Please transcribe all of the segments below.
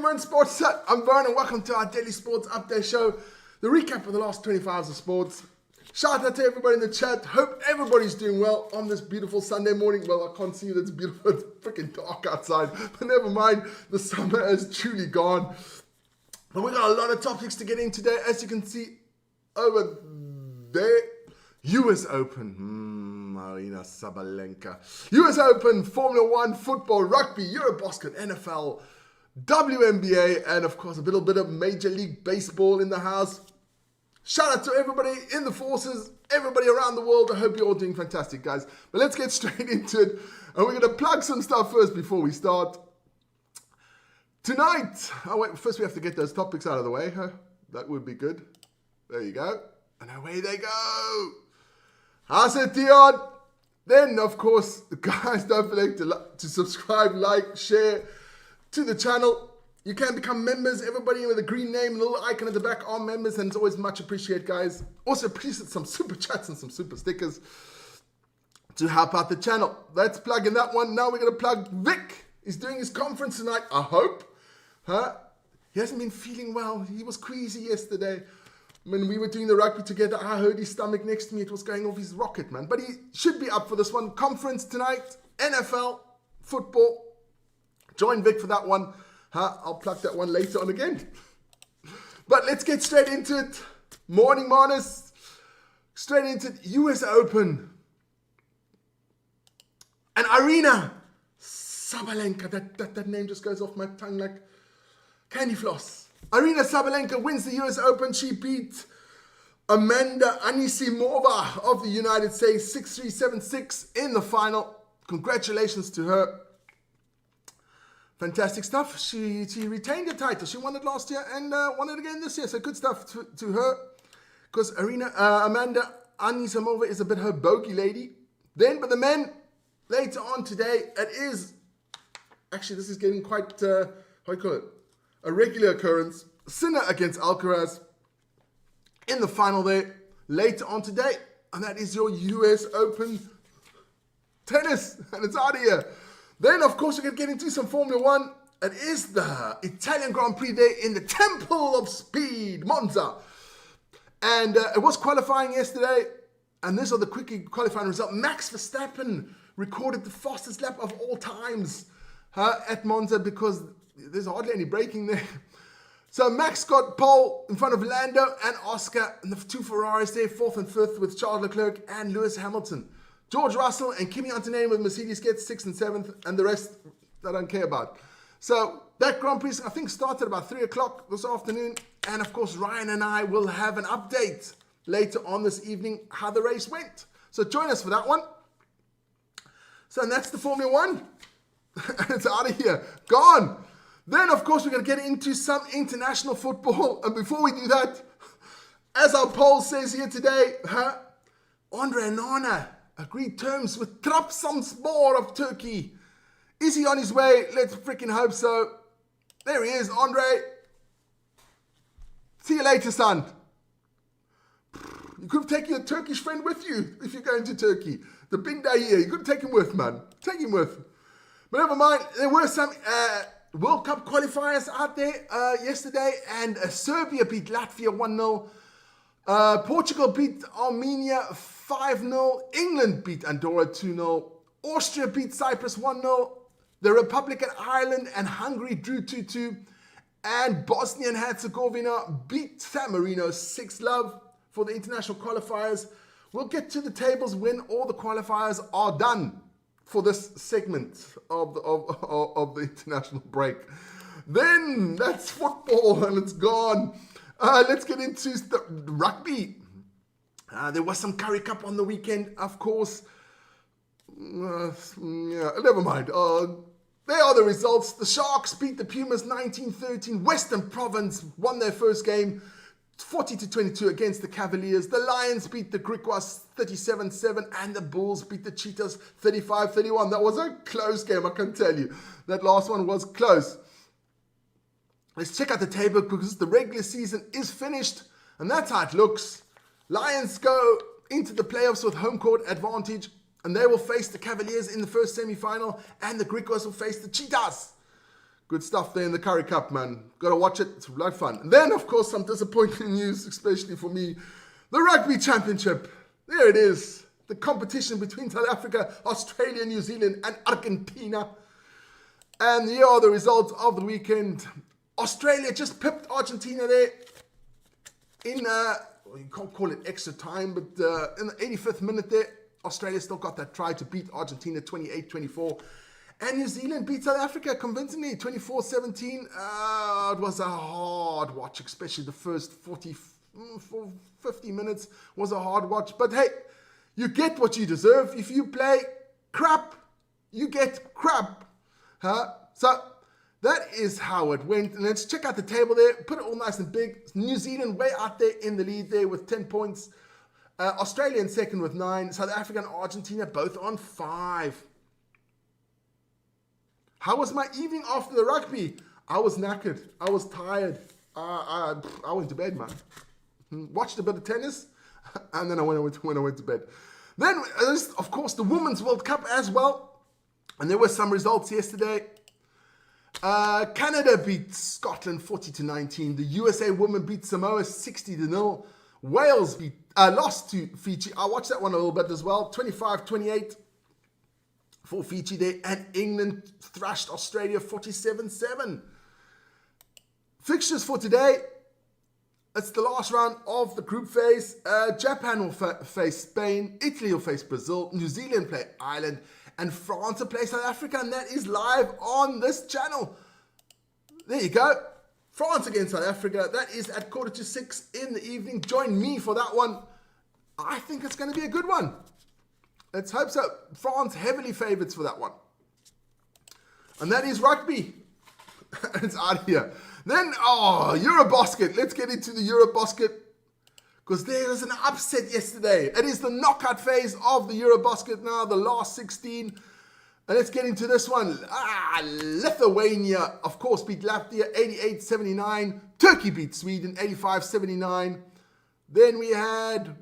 everyone, Sports Set. I'm Vern and welcome to our daily sports update show. The recap of the last 24 hours of sports. Shout out to everybody in the chat. Hope everybody's doing well on this beautiful Sunday morning. Well, I can't see you. It's beautiful. It's freaking dark outside. But never mind. The summer is truly gone. But we got a lot of topics to get in today. As you can see over there, US Open. Marina Sabalenka. US Open, Formula 1, football, rugby, Eurobasket, NFL, WNBA, and of course a little bit of Major League Baseball in the house. Shout out to everybody in the forces, everybody around the world. I hope you're all doing fantastic, guys. But let's get straight into it. And we're going to plug some stuff first before we start. Tonight, first we have to get those topics out of the way. Huh? That would be good. There you go. And away they go. How's it, Dion? Then, of course, guys, don't forget to subscribe, like, share to the channel. You can become members. Everybody with a green name and a little icon at the back are members, and it's always much appreciated, guys. Also appreciate some super chats and some super stickers to help out the channel. Let's plug in that one. Now we're going to plug Vic. He's doing his conference tonight, I hope. He hasn't been feeling well. He was queasy yesterday. When we were doing the rugby together, I heard his stomach next to me. It was going off his rocket, man. But he should be up for this one. Conference tonight, NFL, football. Join Vic for that one. I'll plug that one later on again. But let's get straight into it. Morning, Marnus. Straight into it. US Open. And Arena Sabalenka. That name just goes off my tongue like candy floss. Arena Sabalenka wins the US Open. She beat Amanda Anisimova of the United States 6-3, 7-6 in the final. Congratulations to her. Fantastic stuff. She retained the title. She won it last year and won it again this year. So good stuff to her. Because Amanda Anisimova is a bit her bogey lady. Then, but the men, later on today, it is, actually this is getting quite, how do you call it? A regular occurrence. Sinner against Alcaraz in the final there later on today. And that is your US Open tennis. And it's out of here. Then, of course, we're going to get into some Formula 1. It is the Italian Grand Prix there in the Temple of Speed, Monza. And it was qualifying yesterday. And this are the quickly qualifying result. Max Verstappen recorded the fastest lap of all times at Monza because there's hardly any braking there. So Max got pole in front of Lando and Oscar, and the two Ferraris there, 4th and 5th with Charles Leclerc and Lewis Hamilton. George Russell and Kimi Antonelli with Mercedes gets 6th and 7th, and the rest I don't care about. So that Grand Prix, I think, started about 3 o'clock this afternoon. And of course, Ryan and I will have an update later on this evening how the race went. So join us for that one. So that's the Formula 1. It's out of here. Gone. Then, of course, we're going to get into some international football. And before we do that, as our poll says here today, Andre Onana agreed terms with Trabzonspor of Turkey. Is he on his way? Let's freaking hope so. There he is, Andre. See you later, son. You could have taken your Turkish friend with you if you're going to Turkey. The Binda here, you could take him with, man. Take him with. But never mind, there were some World Cup qualifiers out there yesterday, and Serbia beat Latvia 1-0. Portugal beat Armenia 5-0. England beat Andorra 2-0. Austria beat Cyprus 1-0. The Republic of Ireland and Hungary drew 2-2. And Bosnia and Herzegovina beat San Marino 6-0 for the international qualifiers. We'll get to the tables when all the qualifiers are done for this segment of the international break. Then that's football and it's gone. Let's get into the rugby. There was some Currie Cup on the weekend, of course. Never mind. There are the results. The Sharks beat the Pumas 19-13. Western Province won their first game 40-22 against the Cavaliers. The Lions beat the Griquas 37-7 and the Bulls beat the Cheetahs 35-31. That was a close game, I can tell you. That last one was close. Let's check out the table because the regular season is finished and that's how it looks. Lions go into the playoffs with home court advantage and they will face the Cavaliers in the first semi-final and the Griquas will face the Cheetahs. Good stuff there in the Currie Cup, man. Got to watch it. It's a lot of fun. And then, of course, some disappointing news, especially for me. The Rugby Championship. There it is. The competition between South Africa, Australia, New Zealand, and Argentina. And here are the results of the weekend. Australia just pipped Argentina there in, you can't call it extra time, but in the 85th minute there, Australia still got that try to beat Argentina 28-24. And New Zealand beat South Africa convincingly, 24-17. It was a hard watch, especially the first 50 minutes was a hard watch. But hey, you get what you deserve. If you play crap, you get crap. So that is how it went. And let's check out the table there. Put it all nice and big. New Zealand way out there in the lead there with 10 points. Australia in second with 9. South Africa and Argentina both on 5. How was my evening after the rugby? I was knackered. I was tired. I went to bed, man. Watched a bit of tennis, and then I went to bed. Then, of course, the Women's World Cup as well. And there were some results yesterday. Canada beat Scotland 40-19. The USA women beat Samoa 60-0. Wales lost to Fiji. I watched that one a little bit as well. 25-28 for Fiji there. And England thrashed Australia 47-7. Fixtures for today. It's the last round of the group phase. Japan will face Spain. Italy will face Brazil. New Zealand play Ireland. And France will play South Africa. And that is live on this channel. There you go. France against South Africa. That is at 5:45 in the evening. Join me for that one. I think it's going to be a good one. Let's hope so. France heavily favourites for that one. And that is rugby. It's out of here. Then, Eurobasket. Let's get into the Eurobasket. Because there was an upset yesterday. It is the knockout phase of the Eurobasket now, the last 16. And let's get into this one. Lithuania, of course, beat Latvia 88-79. Turkey beat Sweden 85-79. Then we had,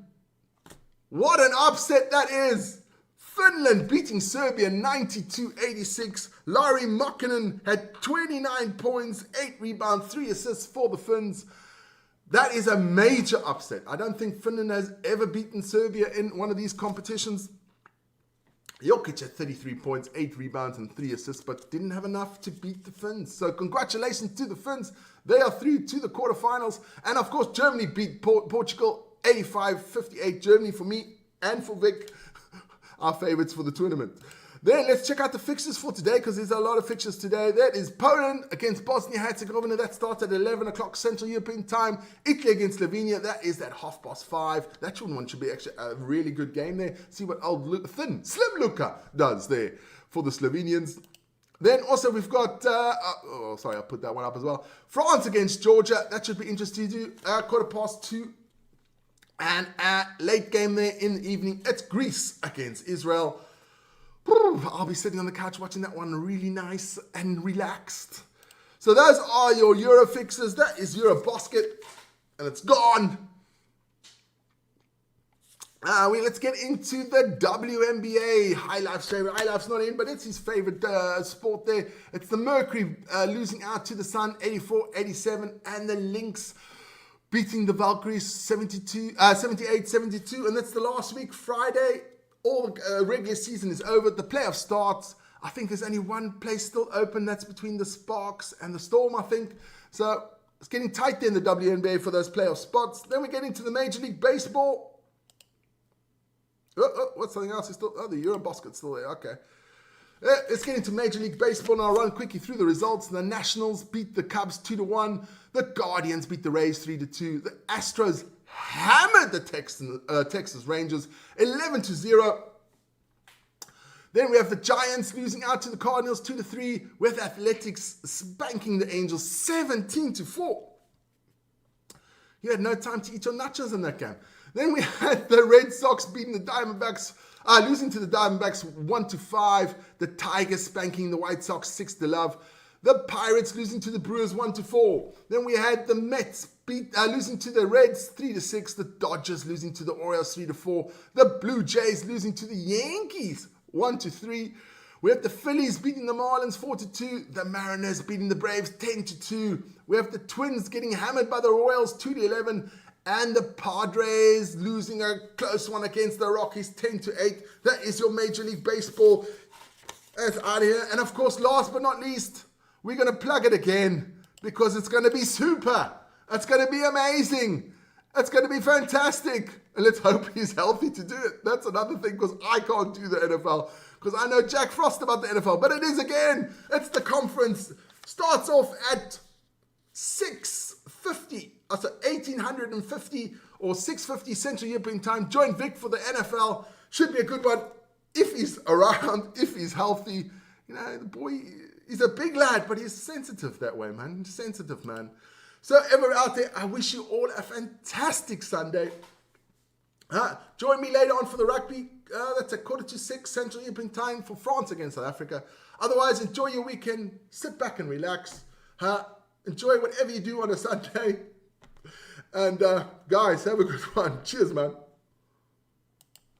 what an upset that is. Finland beating Serbia 92-86. Lauri Markkanen had 29 points, 8 rebounds, 3 assists for the Finns. That is a major upset. I don't think Finland has ever beaten Serbia in one of these competitions. Jokic had 33 points, 8 rebounds and 3 assists, but didn't have enough to beat the Finns. So congratulations to the Finns. They are through to the quarterfinals. And of course, Germany beat Portugal 85-58. Germany for me and for Vic, our favorites for the tournament. Then let's check out the fixtures for today, because there's a lot of fixtures today. That is Poland against Bosnia-Herzegovina. That starts at 11 o'clock Central European time. Italy against Slovenia. That is at 5:30. That one should be actually a really good game there. See what old Slim Luka does there for the Slovenians. Then also we've got, I'll put that one up as well. France against Georgia. That should be interesting to do. 2:15. And late game there in the evening. It's Greece against Israel. I'll be sitting on the couch watching that one really nice and relaxed. So those are your Euro fixes. That is Eurobasket. And it's gone. Let's get into the WNBA. High Life's favorite. High Life's not in, but it's his favorite sport there. It's the Mercury losing out to the Sun 84-87. And the Lynx beating the Valkyries 78-72. And that's the last week, Friday. All the regular season is over. The playoff starts. I think there's only one place still open. That's between the Sparks and the Storm, I think. So it's getting tight there in the WNBA for those playoff spots. Then we get into the Major League Baseball. What's something else? The Eurobasket's still there. Okay. Let's get into Major League Baseball. And I'll run quickly through the results. The Nationals beat the Cubs 2-1. The Guardians beat the Rays 3-2. The Astros hammered the Texas Rangers 11-0. Then we have the Giants losing out to the Cardinals 2-3, with Athletics spanking the Angels 17-4. You had no time to eat your nachos in that game. Then we had the Red Sox beating the Diamondbacks, losing to the Diamondbacks 1-5. The Tigers spanking the White Sox 6-0. The Pirates losing to the Brewers 1-4. Then we had the Mets losing to the Reds 3-6. The Dodgers losing to the Orioles 3-4. The Blue Jays losing to the Yankees 1-3. We have the Phillies beating the Marlins 4-2. The Mariners beating the Braves 10-2. We have the Twins getting hammered by the Royals 2-11. And the Padres losing a close one against the Rockies 10-8. That is your Major League Baseball. That's out of here. And of course, last but not least, we're going to plug it again because it's going to be super. It's going to be amazing. It's going to be fantastic. And let's hope he's healthy to do it. That's another thing because I can't do the NFL. Because I know Jack Frost about the NFL. But it is again. It's the conference. Starts off at 6:50. So 1850 or 6:50 Central European Time. Join Vic for the NFL. Should be a good one. If he's around, if he's healthy. You know, the boy, he's a big lad, but he's sensitive that way, man. He's sensitive, man. So everyone out there, I wish you all a fantastic Sunday. Join me later on for the rugby. That's at 5:45 Central European Time for France against South Africa. Otherwise, enjoy your weekend. Sit back and relax. Enjoy whatever you do on a Sunday. And guys, have a good one. Cheers, man.